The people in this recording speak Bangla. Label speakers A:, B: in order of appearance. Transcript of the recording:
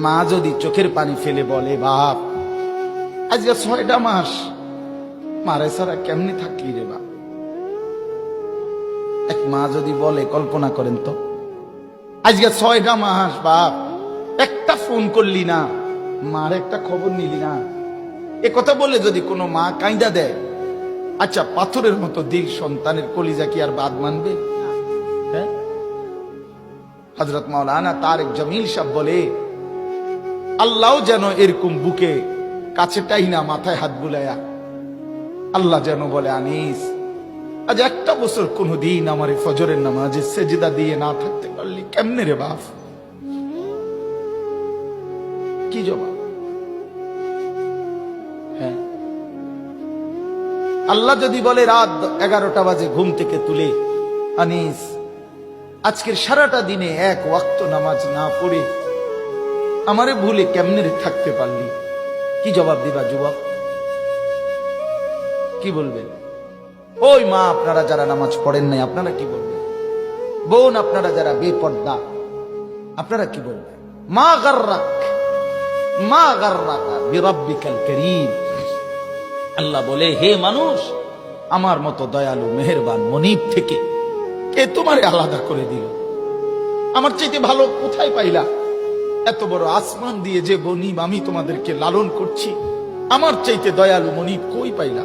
A: মা যদি চোখের পানি ফেলে বলে, বাপ আজকে 6টা মাস মারে সারা কেমনি থাকলি রে বাপ। এক মা যদি বলে, কল্পনা করেন তো, আজকে 6টা মাস বাপ একটা ফোন করলি না, মার একটা খবর নিলি না, এ কথা বলে যদি কোনো মা কাঁদা দেয়, আচ্ছা পাথরের মতো দিল সন্তানের কলিজা কি আর বাদ মানবে? হ্যাঁ, হযরত মাওলানা তারেক জামিল সাহেব বলে, আল্লাহ যেন এরকম বুকে কাছেটাই না, মাথায় হাত বুলায়া আল্লাহ যেন বলে, আনিস আজ একটা বছর কোনদিন আমার এই ফজরের নামাজে সেজদা দিয়ে না থাকতে পারলি কেমনে রে বাপ? কি জবাব? হ্যাঁ, আল্লাহ যদি বলে রাত 11টা বাজে ঘুম থেকে তুলে, আনিস আজকের সারাটা দিনে এক ওয়াক্ত নামাজ না পড়ে আমারে ভুলে কেমনে রে থাকতে পারলি? কি জবাব দিবা যুবক? কি বলবেন? ওই মা আপনারা যারা নামাজ পড়েন নাই, আপনারা কি বলবেন? বোন আপনারা যারা বেপর্দা, আপনারা কি বলবেন? মা গাররাক, মা গাররাকা বিরাব্বিকাল কারীম। আল্লাহ বলে, হে মানুষ, আমার মতো দয়ালু মেহেরবান মনিব থেকে কে তোমারে আলাদা করে দিল? আমার চাইতে ভালো কোথায় পাইলা? এত বড় আসমান দিয়ে যে মনিব আমি তোমাদেরকে লালন করছি, আমার চাইতে দয়ালু মনিব কই পাইলা?